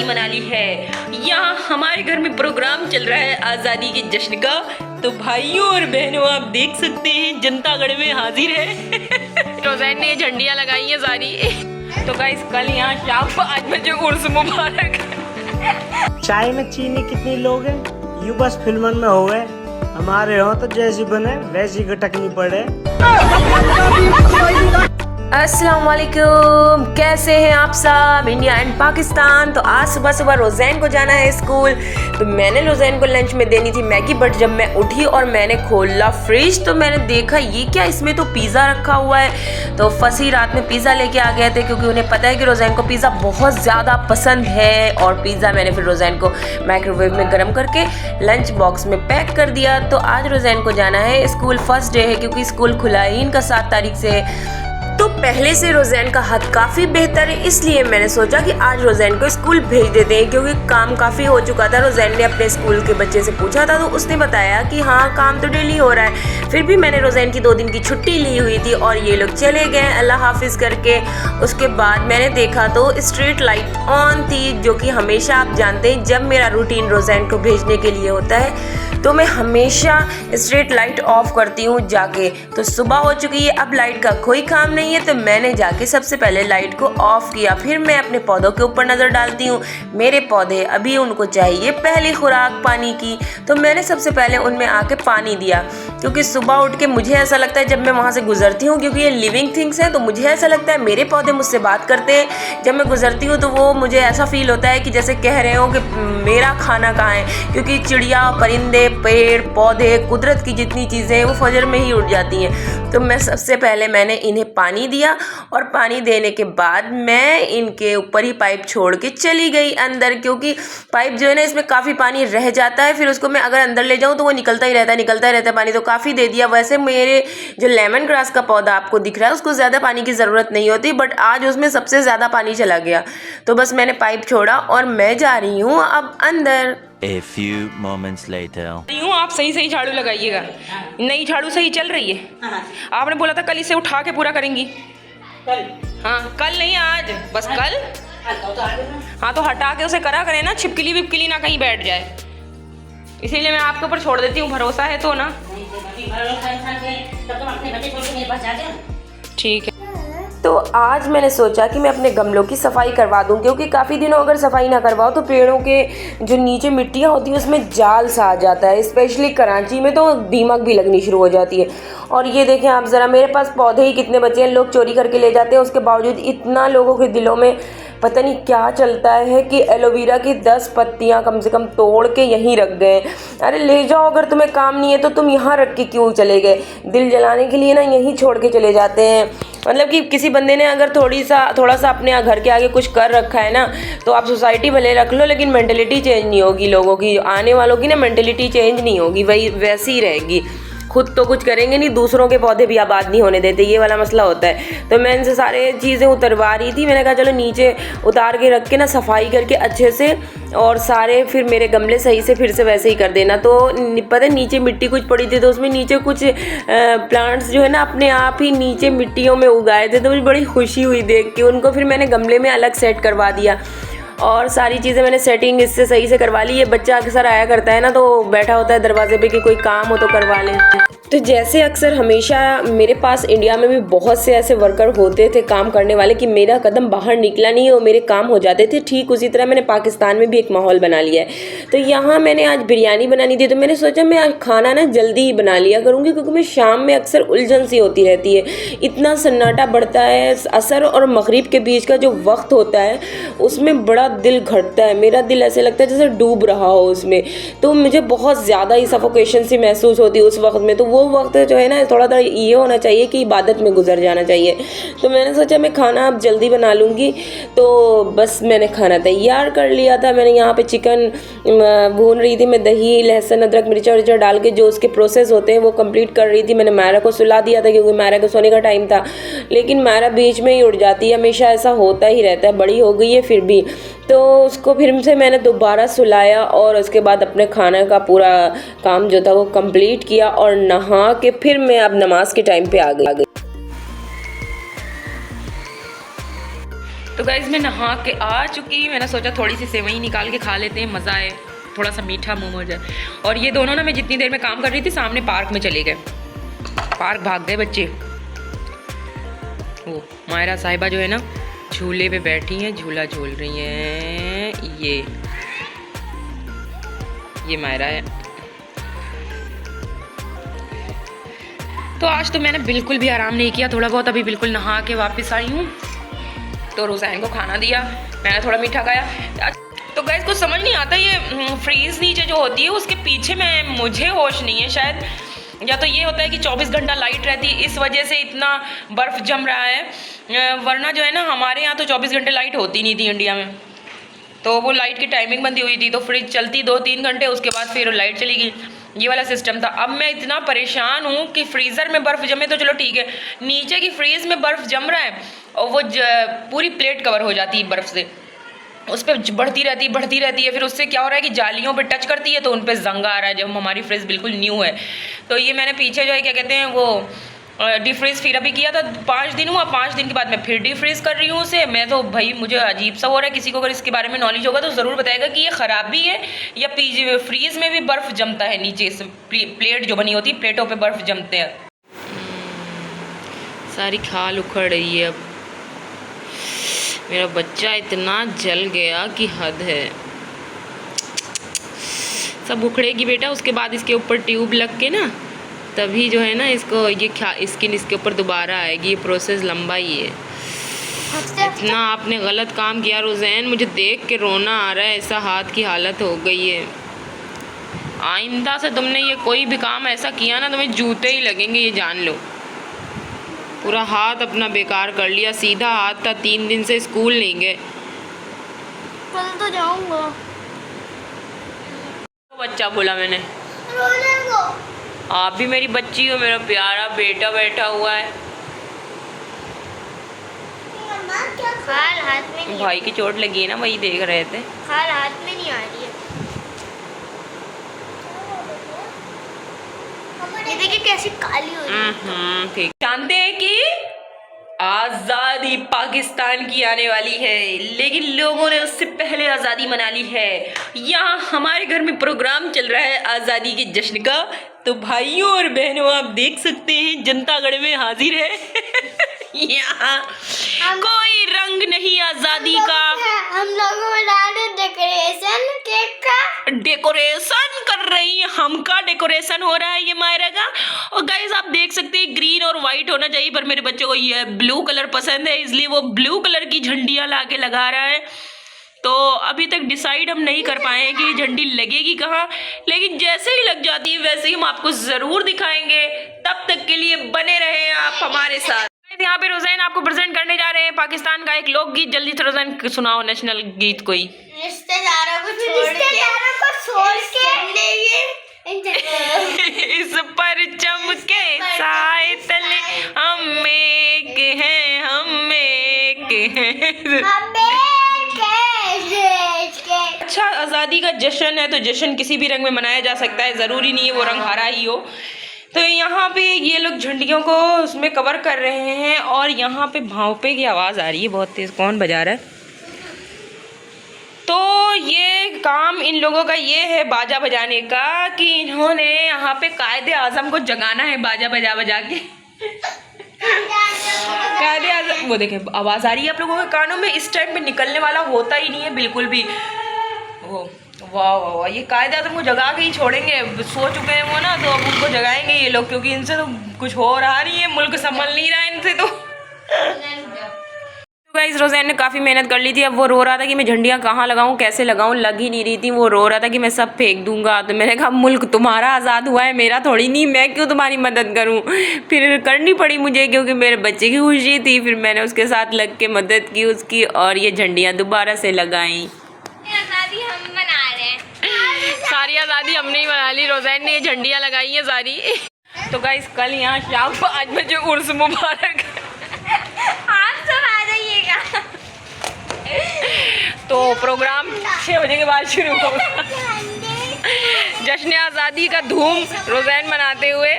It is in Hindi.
मनाली है। यहाँ हमारे घर में प्रोग्राम चल रहा है आज़ादी के जश्न का। तो भाइयों और बहनों आप देख सकते हैं जनतागढ़ में हाजिर है। रोज़ैन ने झंडियाँ लगाई हैं सारी। तो गाइस कल यहाँ शाम 5 बजे उर्स मुबारक। चाय में चीनी कितनी लोग हैं यू बस फिल्मन में हो गए, हमारे यहाँ तो जैसी बने वैसी गटकनी पड़े। अस्सलाम वालेकुम, कैसे हैं आप सब, इंडिया एंड पाकिस्तान। तो आज सुबह सुबह रोज़ैन को जाना है स्कूल। तो मैंने रोज़ैन को लंच में देनी थी मैगी, बट जब मैं उठी और मैंने खोला फ्रिज तो मैंने देखा ये क्या, इसमें तो पिज़्ज़ा रखा हुआ है। तो फंसी रात में पिज़्ज़ा लेके आ गए थे क्योंकि उन्हें पता है कि रोज़ैन को पिज़्ज़ा बहुत ज़्यादा पसंद है। और पिज़्ज़ा मैंने फिर रोज़ैन को माइक्रोवेव में गर्म करके लंच बॉक्स में पैक कर दिया। तो आज रोज़ैन को जाना है स्कूल, फर्स्ट डे है क्योंकि स्कूल खुला ही इनका 7 तारीख से। तो पहले से रोज़ैन का हाथ काफ़ी बेहतर है, इसलिए मैंने सोचा कि आज रोज़ैन को स्कूल भेज देते हैं क्योंकि काम काफ़ी हो चुका था। रोज़ैन ने अपने स्कूल के बच्चे से पूछा था तो उसने बताया कि हाँ काम तो डेली हो रहा है। फिर भी मैंने रोज़ैन की 2 दिन की छुट्टी ली हुई थी और ये लोग चले गए अल्लाह हाफिज़ करके। उसके बाद मैंने देखा तो स्ट्रीट लाइट ऑन थी, जो कि हमेशा आप जानते हैं जब मेरा रूटीन रोज़ैन को भेजने के लिए होता है तो मैं हमेशा स्ट्रीट लाइट ऑफ करती हूँ जाके। तो सुबह हो चुकी है, अब लाइट का कोई काम नहीं है, तो मैंने जाके सबसे पहले लाइट को ऑफ किया। फिर मैं अपने पौधों के ऊपर नज़र डालती हूँ। मेरे पौधे अभी उनको चाहिए पहली खुराक पानी की, तो मैंने सबसे पहले उनमें आके पानी दिया क्योंकि सुबह उठ के मुझे ऐसा लगता है जब मैं वहाँ से गुजरती हूँ, क्योंकि ये लिविंग थिंग्स हैं, तो मुझे ऐसा लगता है मेरे पौधे मुझसे बात करते हैं। जब मैं गुजरती हूँ तो वो मुझे ऐसा फील होता है कि जैसे कह रहे हो कि मेरा खाना कहाँ है, क्योंकि चिड़िया, परिंदे, पेड़ पौधे, कुदरत की जितनी चीज़ें हैं वो फजर में ही उठ जाती हैं। तो मैं सबसे पहले मैंने इन्हें पानी दिया और पानी देने के बाद मैं इनके ऊपर ही पाइप छोड़ के चली गई अंदर, क्योंकि पाइप जो है ना इसमें काफ़ी पानी रह जाता है। फिर उसको मैं अगर अंदर ले जाऊँ तो वो निकलता ही रहता है पानी। तो काफ़ी दे दिया। वैसे मेरे जो लेमन ग्रास का पौधा आपको दिख रहा है उसको ज़्यादा पानी की ज़रूरत नहीं होती, बट आज उसमें सबसे ज़्यादा पानी चला गया। तो बस मैंने पाइप छोड़ा और मैं जा रही हूँ अब अंदर। A few moments later. आप सही झाड़ू लगाइएगा। नई झाड़ू सही चल रही है। आपने बोला था कल इसे उठा के पूरा करेंगी। हाँ कल नहीं आज, बस कल। हाँ तो हटा के उसे करा करें ना, छिपकली विपकली ना कहीं बैठ जाए, इसीलिए मैं आपके ऊपर छोड़ देती हूँ। भरोसा है तो ना। ठीक है। तो आज मैंने सोचा कि मैं अपने गमलों की सफाई करवा दूं, क्योंकि काफ़ी दिनों अगर सफाई ना करवाओ तो पेड़ों के जो नीचे मिट्टियाँ होती है उसमें जाल सा आ जाता है। स्पेशली कराची में तो दीमक भी लगनी शुरू हो जाती है। और ये देखें आप ज़रा, मेरे पास पौधे ही कितने बचे हैं, लोग चोरी करके ले जाते हैं। उसके बावजूद इतना लोगों के दिलों में पता नहीं क्या चलता है कि एलोवेरा की 10 पत्तियाँ कम से कम तोड़ के यहीं रख गए। अरे ले जाओ, अगर तुम्हें काम नहीं है तो तुम यहाँ रख के क्यों चले गए। दिल जलाने के लिए ना यहीं छोड़ के चले जाते हैं। मतलब कि किसी बंदे ने अगर थोड़ा सा अपने घर के आगे कुछ कर रखा है ना, तो आप सोसाइटी भले रख लो लेकिन मेंटलिटी चेंज नहीं होगी लोगों की, आने वालों की ना मेंटलिटी चेंज नहीं होगी, वही वैसी ही रहेगी। खुद तो कुछ करेंगे नहीं, दूसरों के पौधे भी आबाद नहीं होने देते, ये वाला मसला होता है। तो मैं इनसे सारे चीज़ें उतरवा रही थी। मैंने कहा चलो नीचे उतार के रख के ना सफाई करके अच्छे से, और सारे फिर मेरे गमले सही से फिर से वैसे ही कर देना। तो पता है नीचे मिट्टी कुछ पड़ी थी तो उसमें नीचे कुछ प्लांट्स जो है ना अपने आप ही नीचे मिट्टियों में उगाए थे, तो मुझे बड़ी खुशी हुई देख के उनको। फिर मैंने गमले में अलग सेट करवा दिया और सारी चीज़ें मैंने सेटिंग इससे सही से करवा ली। ये बच्चा अक्सर आया करता है ना, तो बैठा होता है दरवाजे पे कि कोई काम हो तो करवा लें। तो जैसे अक्सर हमेशा मेरे पास इंडिया में भी बहुत से ऐसे वर्कर होते थे काम करने वाले कि मेरा कदम बाहर निकला नहीं और मेरे काम हो जाते थे, ठीक उसी तरह मैंने पाकिस्तान में भी एक माहौल बना लिया है। तो यहाँ मैंने आज बिरयानी बनानी थी, तो मैंने सोचा मैं आज खाना ना जल्दी ही बना लिया करूँगी, क्योंकि मैं शाम में अक्सर उलझन सी होती रहती है, इतना सन्नाटा बढ़ता है। असर और मगरिब के बीच का जो वक्त होता है उसमें बड़ा दिल घटता है, मेरा दिल ऐसे लगता है जैसे डूब रहा हो उसमें। तो मुझे बहुत ज़्यादा ही सफोकेशन सी महसूस होती है उस वक्त में। तो वो वक्त जो है ना थोड़ा ये होना चाहिए कि इबादत में गुजर जाना चाहिए। तो मैंने सोचा मैं खाना अब जल्दी बना लूँगी, तो बस मैंने खाना तैयार कर लिया था। मैंने यहाँ पे चिकन भून रही थी, मैं दही लहसुन अदरक मिर्चा विर्चा डाल के जो उसके प्रोसेस होते हैं वो कंप्लीट कर रही थी। मैंने मायरा को सुला दिया था क्योंकि मायरा को सोने का टाइम था, लेकिन मायरा बीच में ही उठ जाती है, हमेशा ऐसा होता ही रहता है, बड़ी हो गई है फिर भी। तो उसको फिर से मैंने दोबारा सुलाया और उसके बाद अपने खाने का पूरा काम जो था वो कंप्लीट किया और नहा के फिर मैं अब नमाज के टाइम पे आ गई। तो गाइस मैं नहा के आ चुकी। मैंने सोचा थोड़ी सी सेवई निकाल के खा लेते हैं, मज़ा आए, थोड़ा सा मीठा मुँह हो जाए। और ये दोनों ना, मैं जितनी देर में काम कर रही थी सामने पार्क में चले गए। पार्क भाग गए बच्चे। वो मायरा साहिबा जो है ना झूले पे बैठी हैं, झूला झूल रही हैं। ये मायरा है। तो आज तो मैंने बिल्कुल भी आराम नहीं किया, थोड़ा बहुत अभी बिल्कुल नहा के वापस आई हूँ। तो रोज़ैन को खाना दिया, मैंने थोड़ा मीठा खाया। तो गाइस कुछ समझ नहीं आता, ये फ्रीज नीचे जो होती है उसके पीछे मुझे होश नहीं है शायद, या तो ये होता है कि 24 घंटा लाइट रहती है, इस वजह से इतना बर्फ़ जम रहा है। वरना जो है ना हमारे यहाँ तो 24 घंटे लाइट होती नहीं थी इंडिया में। तो वो लाइट की टाइमिंग बंदी हुई थी, तो फ्रिज चलती 2-3 घंटे, उसके बाद फिर लाइट चली गई। ये वाला सिस्टम था। अब मैं इतना परेशान हूँ कि फ्रीज़र में बर्फ़ जमे तो चलो ठीक है, नीचे की फ्रीज में बर्फ़ जम रहा है और वो पूरी प्लेट कवर हो जाती है बर्फ़ से, उस पर बढ़ती रहती है। फिर उससे क्या हो रहा है कि जालियों पे टच करती है तो उन पे जंग आ रहा है, जब हमारी फ्रिज बिल्कुल न्यू है। तो ये मैंने पीछे जो है क्या कहते हैं वो डिफ्रीज़ फिर अभी किया था, 5 दिन हुआ। 5 दिन के बाद मैं फिर डिफ्रीज़ कर रही हूँ उसे। मैं तो भाई मुझे अजीब सा हो रहा है। किसी को अगर इसके बारे में नॉलेज होगा तो ज़रूर बताएगा कि ये ख़राबी है या फ्रीज़ में भी बर्फ़ जमता है, नीचे प्लेट जो बनी होती है प्लेटों पे बर्फ़ जमते हैं। सारी खाल उखड़ रही है। अब मेरा बच्चा इतना जल गया कि हद है। सब उखड़ेगी बेटा, उसके बाद इसके ऊपर ट्यूब लग के ना तभी जो है ना इसको ये स्किन इसके ऊपर दोबारा आएगी। ये प्रोसेस लंबा ही है। इतना आपने गलत काम किया रोज़ैन, मुझे देख के रोना आ रहा है, ऐसा हाथ की हालत हो गई है। आइंदा से तुमने ये कोई भी काम ऐसा किया ना तुम्हें जूते ही लगेंगे, ये जान लो। पूरा हाथ अपना बेकार कर लिया। सीधा हाथ था, 3 दिन से स्कूल नहीं गए। कल तो जाऊंगा। बच्चा बोला मैंने, रोने को। आप भी मेरी बच्ची हो, मेरा प्यारा बेटा बैठा हुआ है। खाल हाथ में नहीं, भाई की चोट लगी है ना, वही देख रहे थे। खाल हाथ में नहीं आ रही है। ये देखिए कैसी काली हो रही है। ठीक। जानते हैं कि आज़ादी पाकिस्तान की आने वाली है, लेकिन लोगों ने उससे पहले आज़ादी मना ली है। यहाँ हमारे घर में प्रोग्राम चल रहा है आज़ादी के जश्न का। तो भाइयों और बहनों आप देख सकते हैं जनतागढ़ में हाजिर है। यहाँ कोई रंग नहीं आज़ादी का। हम लोग बना रहे डेकोरेशन केक का। डेकोरेशन कर रही है, हम का डेकोरेशन हो रहा है ये मायरा का। और गाइस आप देख सकते हैं ग्रीन और वाइट होना चाहिए, पर मेरे बच्चे को ये ब्लू कलर पसंद है, इसलिए वो ब्लू कलर की झंडियाँ ला के लगा रहा है। तो अभी तक डिसाइड हम नहीं कर पाए हैं कि ये झंडी लगेगी कहाँ, लेकिन जैसे ही लग जाती है वैसे ही हम आपको ज़रूर दिखाएंगे। तब तक के लिए बने रहें आप हमारे साथ। यहाँ पे रोज़ैन आपको प्रेजेंट करने जा रहे हैं पाकिस्तान का एक लोकगीत। जल्दी से रोज़ैन सुनाओ नेशनल गीत कोई। रिश्तेदारों को छोड़ के इस पर चमके साए तले हम एक हैं, हम एक हैं। अच्छा, आज़ादी का जश्न है तो जश्न किसी भी रंग में मनाया जा सकता है, ज़रूरी नहीं है वो रंग हरा ही हो। तो यहाँ पे ये लोग झंडियों को उसमें कवर कर रहे हैं और यहाँ पे भांपे की आवाज़ आ रही है बहुत तेज़। कौन बजा रहा है? तो ये काम इन लोगों का ये है बाजा बजाने का कि इन्होंने यहाँ पे कायदे आज़म को जगाना है बाजा बजा बजा के। कायदे आज़म, वो देखें आवाज़ आ रही है आप लोगों के कानों में। इस टाइम पे निकलने वाला होता ही नहीं है बिल्कुल भी। वो वाह वाह वाह, ये कायदे आज़म को जगा के ही छोड़ेंगे। सो चुके हैं वो ना, तो अब उनको जगाएंगे ये लोग, क्योंकि इनसे तो कुछ हो रहा नहीं है, मुल्क संभल नहीं रहा है इनसे। तो गाइस रोज़ैन ने काफ़ी मेहनत कर ली थी। अब वो रो रहा था कि मैं झंडियाँ कहाँ लगाऊँ, कैसे लगाऊँ, लग ही नहीं रही थी। वो रो रहा था कि मैं सब फेंक दूंगा। तो मैंने कहा मुल्क तुम्हारा आज़ाद हुआ है, मेरा थोड़ी नहीं, मैं क्यों तुम्हारी मदद करूँ। फिर करनी पड़ी मुझे, क्योंकि मेरे बच्चे की खुशी थी। फिर मैंने उसके साथ लग के मदद की उसकी, और ये झंडियाँ दोबारा से लगाई। आज़ादी हम मना रहे हैं। सारी आज़ादी हमने ही मना ली, रोज़ैन ने ये झंडियाँ लगाई हैं सारी। तो गाइस कल यहाँ शाम 5 बजे उर्स मुबारक। आप सब आ जाइएगा। तो प्रोग्राम 6 बजे के बाद शुरू होगा। जश्न आज़ादी का धूम रोज़ैन मनाते हुए।